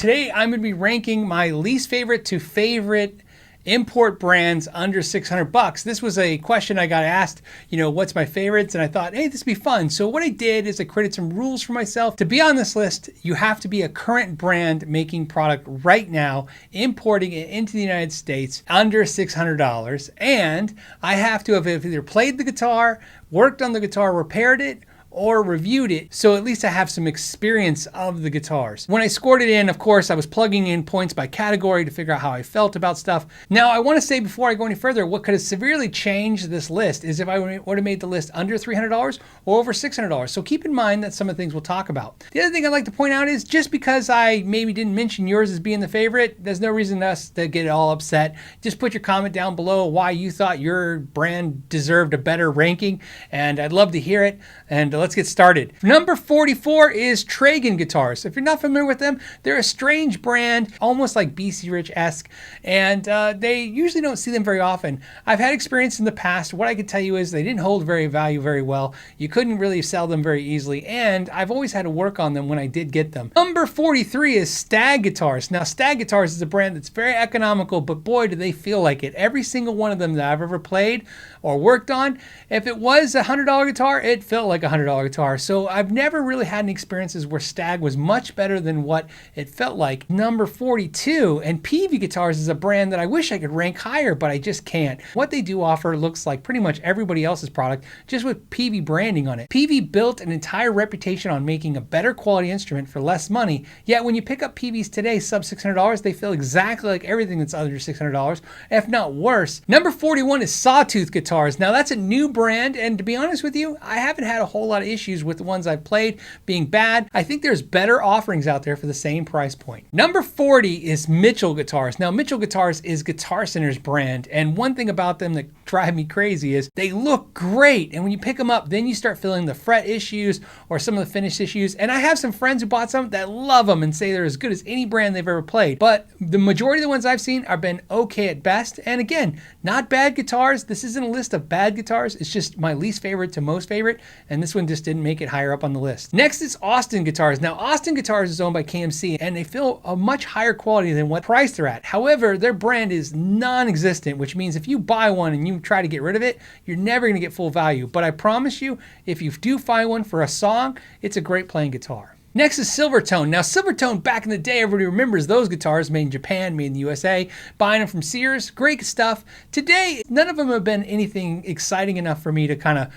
Today I'm going to be ranking my least favorite to favorite import brands under 600 bucks. This was a question I got asked, what's my favorites? And I thought, hey, this would be fun. So what I did is I created some rules for myself. To be on this list, you have to be a current brand making product right now, importing it into the United States under $600. And I have to have either played the guitar, worked on the guitar, repaired it, or reviewed it, so at least I have some experience of the guitars. When I scored it in, of course, I was plugging in points by category to figure out how I felt about stuff. Now, I want to say before I go any further, what could have severely changed this list is if I would have made the list under $300 or over $600. So keep in mind that some of the things we'll talk about. The other thing I'd like to point out is just because I maybe didn't mention yours as being the favorite, there's no reason us to get all upset. Just put your comment down below why you thought your brand deserved a better ranking, and I'd love to hear it. And let's get started. Number 44 is Tregan Guitars. If you're not familiar with them, they're a strange brand, almost like BC Rich-esque, and they usually don't see them very often. I've had experience in the past. What I can tell you is they didn't hold value very well. You couldn't really sell them very easily, and I've always had to work on them when I did get them. Number 43 is Stag Guitars. Now, Stag Guitars is a brand that's very economical, but boy, do they feel like it. Every single one of them that I've ever played or worked on, if it was a $100 guitar, it felt like a $100 guitar. So I've never really had any experiences where Stag was much better than what it felt like. Number 42, and PV Guitars is a brand that I wish I could rank higher, but I just can't. What they do offer looks like pretty much everybody else's product, just with PV branding on it. PV built an entire reputation on making a better quality instrument for less money, yet when you pick up PVs today, sub $600, they feel exactly like everything that's under $600, if not worse. Number 41 is Sawtooth Guitars. Now that's a new brand, and to be honest with you, I haven't had a whole lot of issues with the ones I've played being bad. I think there's better offerings out there for the same price point. Number 40 is Mitchell Guitars. Now Mitchell Guitars is Guitar Center's brand, and one thing about them that drive me crazy is they look great, and when you pick them up, then you start feeling the fret issues or some of the finish issues. And I have some friends who bought some that love them and say they're as good as any brand they've ever played, but the majority of the ones I've seen have been okay at best. And again, not bad guitars. This isn't a list of bad guitars. It's just my least favorite to most favorite, and this one just didn't make it higher up on the list. Next is Austin Guitars. Now Austin Guitars is owned by KMC, and they feel a much higher quality than what price they're at. However, their brand is non-existent, which means if you buy one and you try to get rid of it, you're never going to get full value. But I promise you, if you do find one for a song, it's a great playing guitar. Next is Silvertone. Now Silvertone, back in the day, everybody remembers those guitars made in Japan, made in the USA, buying them from Sears, great stuff. Today, none of them have been anything exciting enough for me to kind of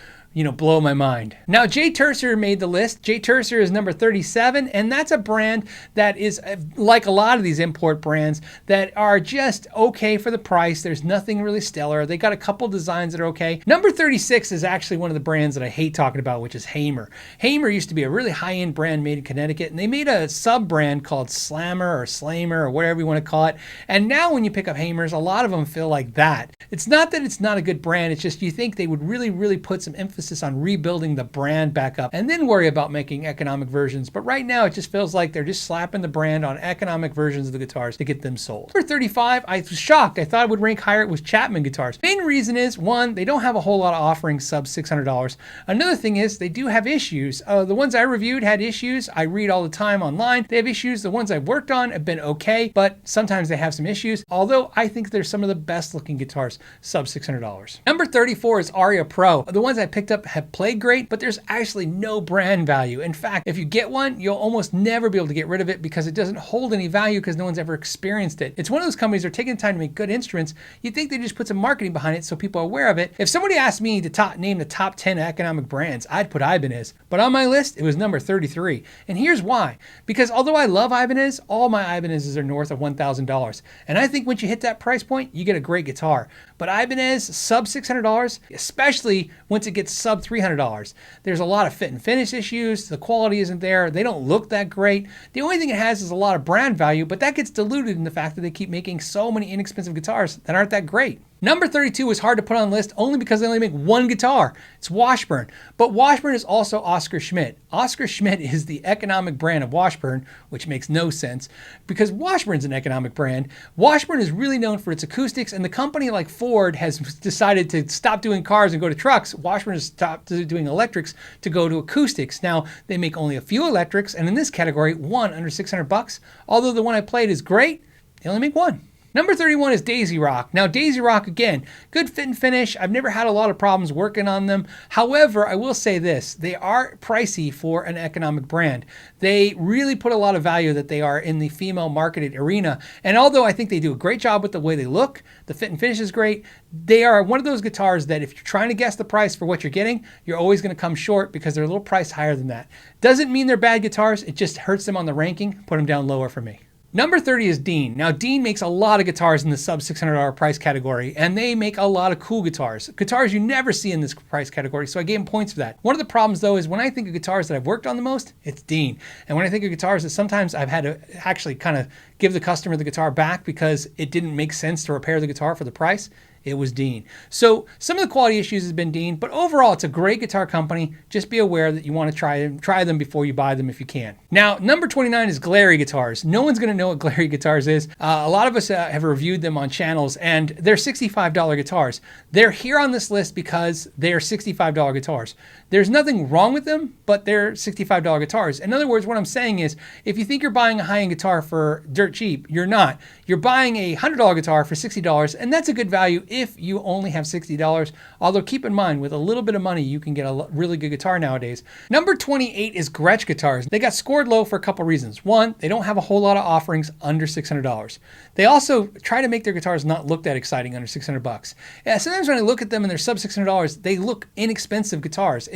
blow my mind. Now, J. Turser made the list. J. Turser is number 37, and that's a brand that is like a lot of these import brands that are just okay for the price. There's nothing really stellar. They got a couple designs that are okay. Number 36 is actually one of the brands that I hate talking about, which is Hamer. Hamer used to be a really high-end brand made in Connecticut, and they made a sub-brand called Slammer or Slamer or whatever you want to call it. And now when you pick up Hamers, a lot of them feel like that. It's not that it's not a good brand. It's just you think they would really put some emphasis on rebuilding the brand back up and then worry about making economic versions. But right now it just feels like they're just slapping the brand on economic versions of the guitars to get them sold. Number 35, I was shocked. I thought I would rank higher. It was Chapman Guitars. Main reason is, one, they don't have a whole lot of offerings sub $600. Another thing is they do have issues. The ones I reviewed had issues. I read all the time online. They have issues. The ones I've worked on have been okay, but sometimes they have some issues. Although I think they're some of the best looking guitars sub $600. Number 34 is Aria Pro. The ones I picked up have played great, but there's actually no brand value. In fact, if you get one, you'll almost never be able to get rid of it because it doesn't hold any value because no one's ever experienced it. It's one of those companies that are taking the time to make good instruments. You'd think they just put some marketing behind it so people are aware of it. If somebody asked me to name the top 10 economic brands, I'd put Ibanez. But on my list, it was number 33. And here's why. Because although I love Ibanez, all my Ibanezes are north of $1,000. And I think once you hit that price point, you get a great guitar. But Ibanez, sub $600, especially once it gets sub $300. There's a lot of fit and finish issues. The quality isn't there. They don't look that great. The only thing it has is a lot of brand value, but that gets diluted in the fact that they keep making so many inexpensive guitars that aren't that great. Number 32 was hard to put on the list only because they only make one guitar. It's Washburn. But Washburn is also Oscar Schmidt. Oscar Schmidt is the economic brand of Washburn, which makes no sense because Washburn's an economic brand. Washburn is really known for its acoustics, and the company like Ford has decided to stop doing cars and go to trucks. Washburn has stopped doing electrics to go to acoustics. Now, they make only a few electrics, and in this category, one under 600 bucks. Although the one I played is great, they only make one. Number 31 is Daisy Rock. Now, Daisy Rock, again, good fit and finish. I've never had a lot of problems working on them. However, I will say this, they are pricey for an economic brand. They really put a lot of value that they are in the female marketed arena. And although I think they do a great job with the way they look, the fit and finish is great, they are one of those guitars that if you're trying to guess the price for what you're getting, you're always going to come short because they're a little price higher than that. Doesn't mean they're bad guitars, it just hurts them on the ranking. Put them down lower for me. Number 30 is Dean. Now, Dean makes a lot of guitars in the sub $600 price category, and they make a lot of cool guitars. Guitars you never see in this price category, so I gave them points for that. One of the problems, though, is when I think of guitars that I've worked on the most, it's Dean. And when I think of guitars that sometimes I've had to actually kind of give the customer the guitar back because it didn't make sense to repair the guitar for the price, it was Dean. So some of the quality issues has been Dean, but overall it's a great guitar company. Just be aware that you want to try them before you buy them if you can. Now, number 29 is Xaiere Guitars. No one's going to know what Xaiere Guitars is. A lot of us have reviewed them on channels, and they're $65 guitars. They're here on this list because they're $65 guitars. There's nothing wrong with them, but they're $65 guitars. In other words, what I'm saying is, if you think you're buying a high-end guitar for dirt cheap, you're not. You're buying a $100 guitar for $60, and that's a good value if you only have $60. Although keep in mind, with a little bit of money, you can get a really good guitar nowadays. Number 28 is Gretsch Guitars. They got scored low for a couple reasons. One, they don't have a whole lot of offerings under $600. They also try to make their guitars not look that exciting under 600 bucks. Yeah, sometimes when I look at them and they're sub $600, they look inexpensive guitars.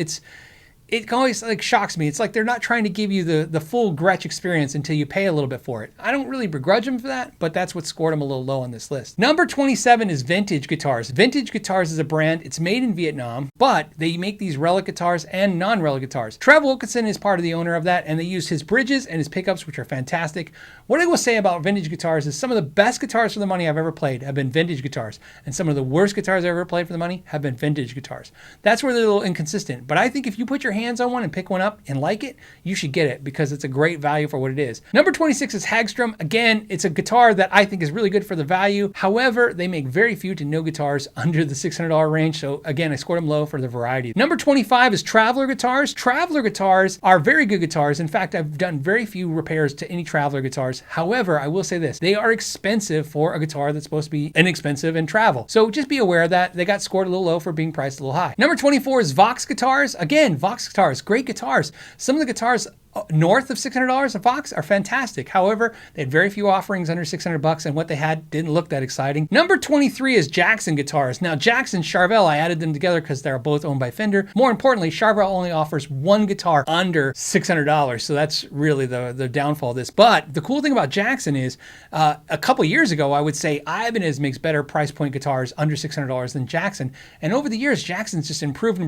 It always like shocks me. It's like they're not trying to give you the full Gretsch experience until you pay a little bit for it. I don't really begrudge them for that, but that's what scored them a little low on this list. Number 27 is Vintage Guitars. Vintage Guitars is a brand. It's made in Vietnam, but they make these relic guitars and non-relic guitars. Trev Wilkinson is part of the owner of that, and they use his bridges and his pickups, which are fantastic. What I will say about Vintage Guitars is some of the best guitars for the money I've ever played have been Vintage Guitars, and some of the worst guitars I've ever played for the money have been Vintage Guitars. That's where they're a little inconsistent, but I think if you put your hands on one and pick one up and like it, you should get it because it's a great value for what it is. Number 26 is Hagstrom. Again, it's a guitar that I think is really good for the value. However, they make very few to no guitars under the $600 range. So again, I scored them low for the variety. Number 25 is Traveler Guitars. Traveler guitars are very good guitars. In fact, I've done very few repairs to any Traveler guitars. However, I will say this, they are expensive for a guitar that's supposed to be inexpensive and travel. So just be aware of that. They got scored a little low for being priced a little high. Number 24 is Vox Guitars. Again, Vox Guitars, great guitars. Some of the guitars north of $600 of Vox are fantastic. However, they had very few offerings under 600 bucks, and what they had didn't look that exciting. Number 23 is Jackson Guitars. Now, Jackson, Charvel, I added them together because they're both owned by Fender. More importantly, Charvel only offers one guitar under $600, so that's really the downfall of this. But the cool thing about Jackson is, a couple years ago, I would say Ibanez makes better price point guitars under $600 than Jackson. And over the years, Jackson's just improved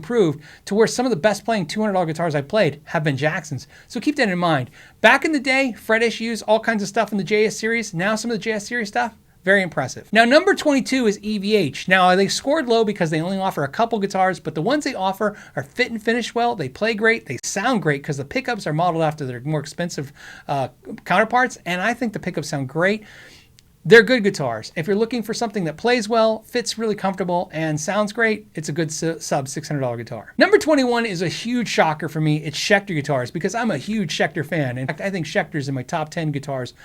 to where some of the best playing $200 guitars I played have been Jacksons. So keep that in mind. Back in the day, fret issues, all kinds of stuff in the JS series. Now some of the JS series stuff, very impressive. Now, number 22 is EVH. Now, they scored low because they only offer a couple guitars, but the ones they offer are fit and finish well. They play great. They sound great because the pickups are modeled after their more expensive counterparts, and I think the pickups sound great. They're good guitars. If you're looking for something that plays well, fits really comfortable, and sounds great, it's a good sub $600 guitar. Number 21 is a huge shocker for me. It's Schecter Guitars because I'm a huge Schecter fan. In fact, I think Schecter's in my top 10 guitars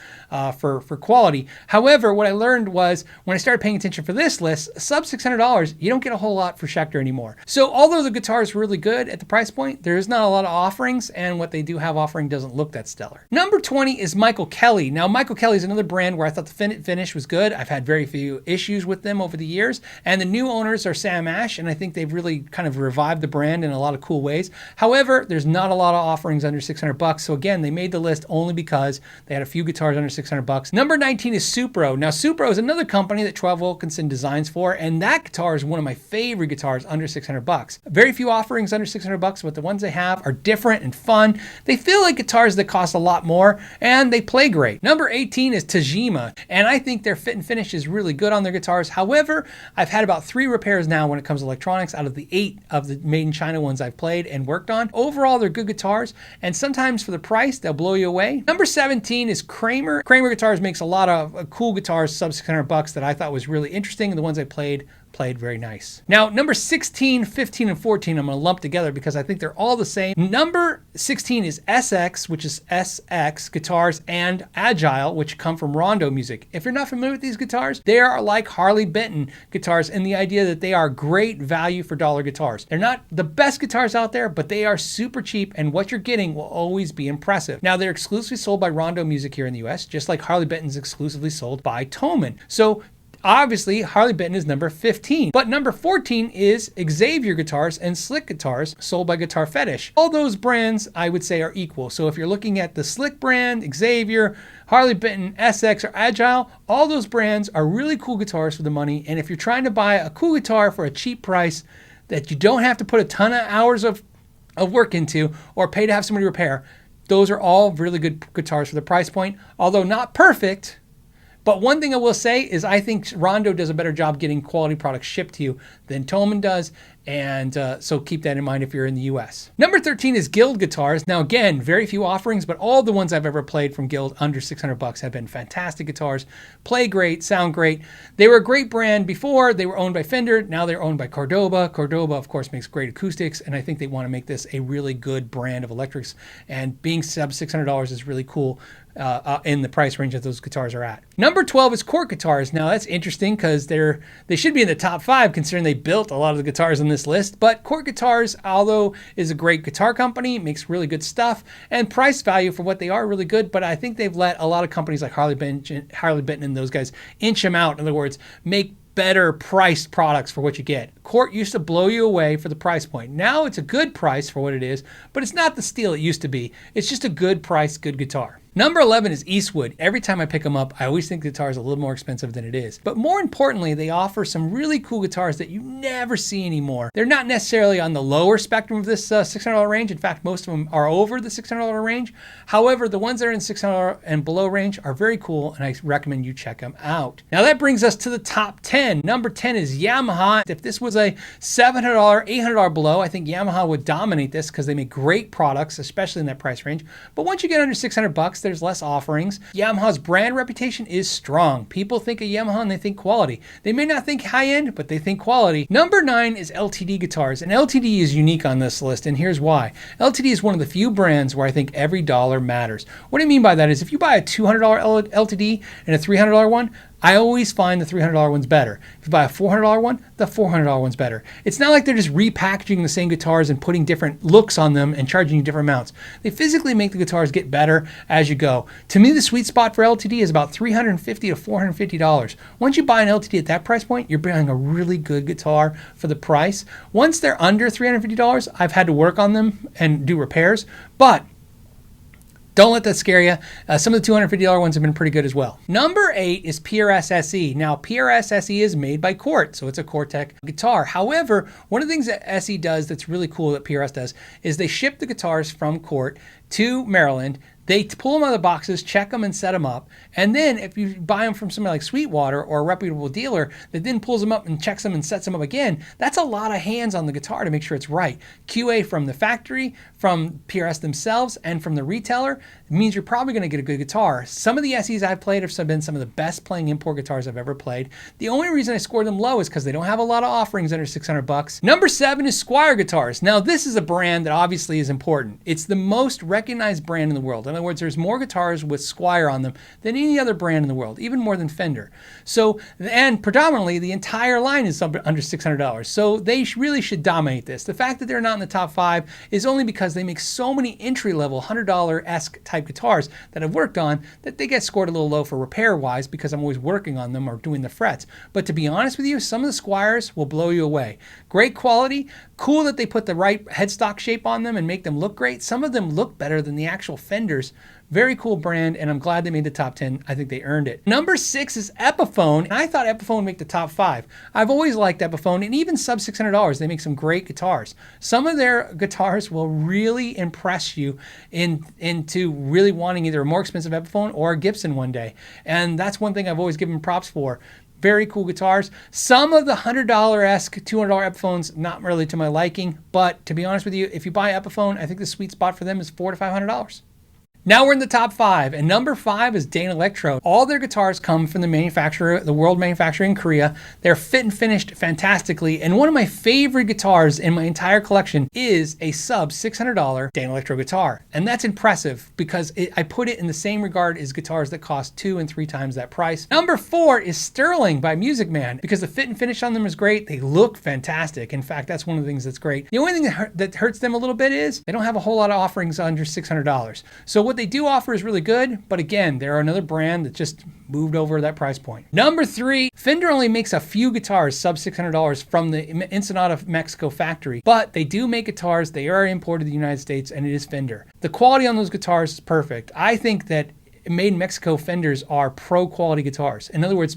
for quality. However, what I learned was when I started paying attention for this list, sub $600, you don't get a whole lot for Schecter anymore. So although the guitar is really good at the price point, there is not a lot of offerings, and what they do have offering doesn't look that stellar. Number 20 is Michael Kelly. Now, Michael Kelly is another brand where I thought the finish was good. I've had very few issues with them over the years, and the new owners are Sam Ash, and I think they've really kind of revived the brand in a lot of cool ways. However, there's not a lot of offerings under 600 bucks, so again, they made the list only because they had a few guitars under 600 bucks. Number 19 is Supro. Now, Supro is another company that Trev Wilkinson designs for, and that guitar is one of my favorite guitars under 600 bucks. Very few offerings under 600 bucks, but the ones they have are different and fun. They feel like guitars that cost a lot more, and they play great. Number 18 is Tagima, and I I think their fit and finish is really good on their guitars. However, I've had about 3 repairs now when it comes to electronics out of the 8 of the made in China ones I've played and worked on. Overall, they're good guitars, and sometimes for the price, they'll blow you away. Number 17 is Kramer. Kramer Guitars makes a lot of cool guitars, sub $600 that I thought was really interesting, and the ones I played very nice. Now, number 16, 15, and 14, I'm going to lump together because I think they're all the same. Number 16 is SX, which is SX Guitars, and Agile, which come from Rondo Music. If you're not familiar with these guitars, they are like Harley Benton guitars in the idea that they are great value for dollar guitars. They're not the best guitars out there, but they are super cheap, and what you're getting will always be impressive. Now, they're exclusively sold by Rondo Music here in the US, just like Harley Benton's exclusively sold by Thomann. So obviously, Harley Benton is number 15. But number 14 is Xaiere Guitars and Slick Guitars, sold by Guitar Fetish. All those brands, I would say, are equal. So if you're looking at the Slick brand, Xaiere, Harley Benton, SX, or Agile, all those brands are really cool guitars for the money. And if you're trying to buy a cool guitar for a cheap price that you don't have to put a ton of hours of work into or pay to have somebody repair, those are all really good guitars for the price point. Although not perfect, but one thing I will say is I think Rondo does a better job getting quality products shipped to you than Thomann does, and so keep that in mind if you're in the US. Number 13 is Guild Guitars. Now again, very few offerings, but all the ones I've ever played from Guild under $600 have been fantastic guitars. Play great, sound great. They were a great brand before. They were owned by Fender. Now they're owned by Cordoba. Cordoba, of course, makes great acoustics, and I think they want to make this a really good brand of electrics, and being sub $600 is really cool in the price range that those guitars are at. Number 12 is Cort Guitars. Now that's interesting because they should be in the top 5 considering they built a lot of the guitars on this list. But Cort Guitars, although is a great guitar company, makes really good stuff, and price value for what they are really good. But I think they've let a lot of companies like Harley Benton and those guys inch them out. In other words, make better priced products for what you get. Cort used to blow you away for the price point. Now it's a good price for what it is, but it's not the steal it used to be. It's just a good price, good guitar. Number 11 is Eastwood. Every time I pick them up, I always think the guitar is a little more expensive than it is. But more importantly, they offer some really cool guitars that you never see anymore. They're not necessarily on the lower spectrum of this $600 range. In fact, most of them are over the $600 range. However, the ones that are in $600 and below range are very cool, and I recommend you check them out. Now that brings us to the top 10. Number 10 is Yamaha. If this was a $700, $800 below, I think Yamaha would dominate this because they make great products, especially in that price range. But once you get under $600, there's less offerings. Yamaha's brand reputation is strong. People think of Yamaha and they think quality. They may not think high-end, but they think quality. Number 9 is LTD Guitars, and LTD is unique on this list, and here's why. LTD is one of the few brands where I think every dollar matters. What I mean by that is if you buy a $200 LTD and a $300 one, I always find the $300 one's better. If you buy a $400 one, the $400 one's better. It's not like they're just repackaging the same guitars and putting different looks on them and charging you different amounts. They physically make the guitars get better as you go. To me, the sweet spot for LTD is about $350 to $450. Once you buy an LTD at that price point, you're buying a really good guitar for the price. Once they're under $350, I've had to work on them and do repairs, but don't let that scare you. Some of the $250 ones have been pretty good as well. Number 8 is PRS SE. Now, PRS SE is made by Cort, so it's a Cort-Tech guitar. However, one of the things that SE does that's really cool that PRS does is they ship the guitars from Cort to Maryland. They pull them out of the boxes, check them, and set them up. And then if you buy them from somebody like Sweetwater or a reputable dealer that then pulls them up and checks them and sets them up again, that's a lot of hands on the guitar to make sure it's right. QA from the factory, from PRS themselves, and from the retailer means you're probably going to get a good guitar. Some of the SEs I've played have been some of the best playing import guitars I've ever played. The only reason I scored them low is because they don't have a lot of offerings under $600. Number 7 is Squier Guitars. Now, this is a brand that obviously is important. It's the most recognized brand in the world. In other words, there's more guitars with Squier on them than any other brand in the world, even more than Fender. So, and predominantly, the entire line is under $600. So they really should dominate this. The fact that they're not in the top 5 is only because they make so many entry-level $100-esque type guitars that I've worked on that they get scored a little low for repair-wise because I'm always working on them or doing the frets. But to be honest with you, some of the Squiers will blow you away. Great quality, cool that they put the right headstock shape on them and make them look great. Some of them look better than the actual Fenders Very cool brand, and I'm glad they made the top 10. I think they earned it. Number 6 is Epiphone, and I thought Epiphone would make the top 5. I've always liked Epiphone, and even sub $600, they make some great guitars. Some of their guitars will really impress you into really wanting either a more expensive Epiphone or a Gibson one day, and that's one thing I've always given props for. Very cool guitars. Some of the $100-esque, $200 Epiphones, not really to my liking, but to be honest with you, if you buy Epiphone, I think the sweet spot for them is $400 to $500. Now we're in the top 5, and number 5 is Dane Electro. All their guitars come from the manufacturer, the world manufacturer in Korea. They're fit and finished fantastically, and one of my favorite guitars in my entire collection is a sub $600 Dane Electro guitar. And that's impressive because I put it in the same regard as guitars that cost 2 and 3 times that price. Number 4 is Sterling by Musicman, because the fit and finish on them is great. They look fantastic. In fact, that's one of the things that's great. The only thing that hurts them a little bit is they don't have a whole lot of offerings under $600. So what they do offer is really good, but again, they're another brand that just moved over that price point. Number 3, Fender only makes a few guitars sub $600 from the Ensenada, Mexico factory, but they do make guitars. They are imported to the United States, and it is Fender. The quality on those guitars is perfect. I think that made in Mexico Fenders are pro quality guitars. In other words,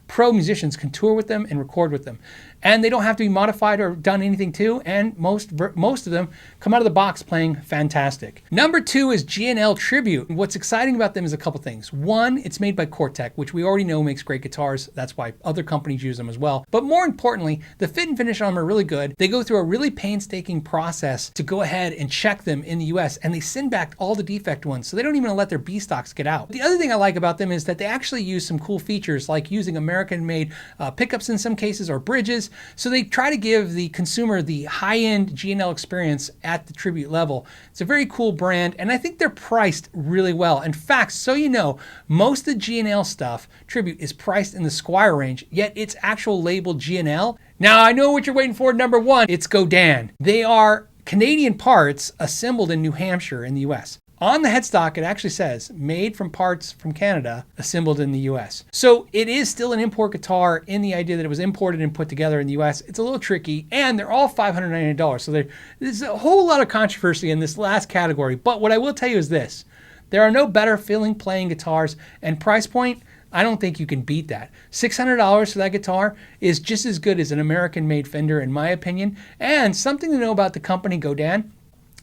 pro musicians can tour with them and record with them. And they don't have to be modified or done anything to, and most of them come out of the box playing fantastic. Number 2 is G&L Tribute. What's exciting about them is a couple things. One, it's made by Cort, which we already know makes great guitars. That's why other companies use them as well. But more importantly, the fit and finish on them are really good. They go through a really painstaking process to go ahead and check them in the US, and they send back all the defect ones, so they don't even let their B stocks get out. The other thing I like about them is that they actually use some cool features, like using American-made pickups in some cases, or bridges. So they try to give the consumer the high-end G&L experience at the Tribute level. It's a very cool brand, and I think they're priced really well. In fact, so you know, most of the G&L stuff, Tribute, is priced in the Squier range, yet it's actual labeled G&L. Now, I know what you're waiting for. Number 1, it's Godin. They are Canadian parts assembled in New Hampshire in the US. On the headstock, it actually says, made from parts from Canada, assembled in the US. So it is still an import guitar in the idea that it was imported and put together in the US. It's a little tricky, and they're all $599. So there's a whole lot of controversy in this last category. But what I will tell you is this. There are no better feeling playing guitars, and price point, I don't think you can beat that. $600 for that guitar is just as good as an American-made Fender, in my opinion. And something to know about the company Godin,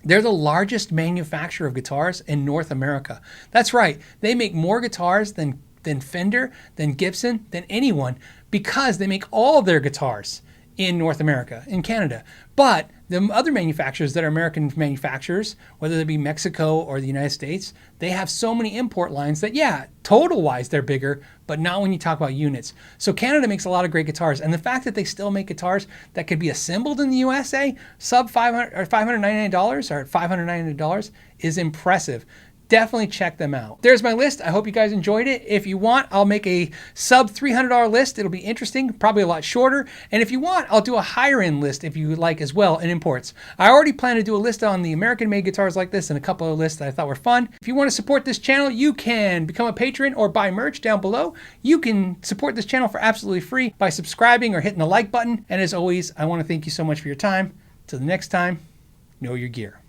they're the largest manufacturer of guitars in North America. That's right. They make more guitars than Fender, than Gibson, than anyone, because they make all their guitars in North America, in Canada. But the other manufacturers that are American manufacturers, whether they be Mexico or the United States, they have so many import lines that, yeah, total-wise they're bigger, but not when you talk about units. So Canada makes a lot of great guitars, and the fact that they still make guitars that could be assembled in the USA, sub $599 or $599 is impressive. Definitely check them out. There's my list. I hope you guys enjoyed it. If you want, I'll make a sub $300 list. It'll be interesting, probably a lot shorter. And if you want, I'll do a higher end list if you would like as well in imports. I already plan to do a list on the American made guitars like this and a couple of lists that I thought were fun. If you want to support this channel, you can become a patron or buy merch down below. You can support this channel for absolutely free by subscribing or hitting the like button. And as always, I want to thank you so much for your time. Till the next time, know your gear.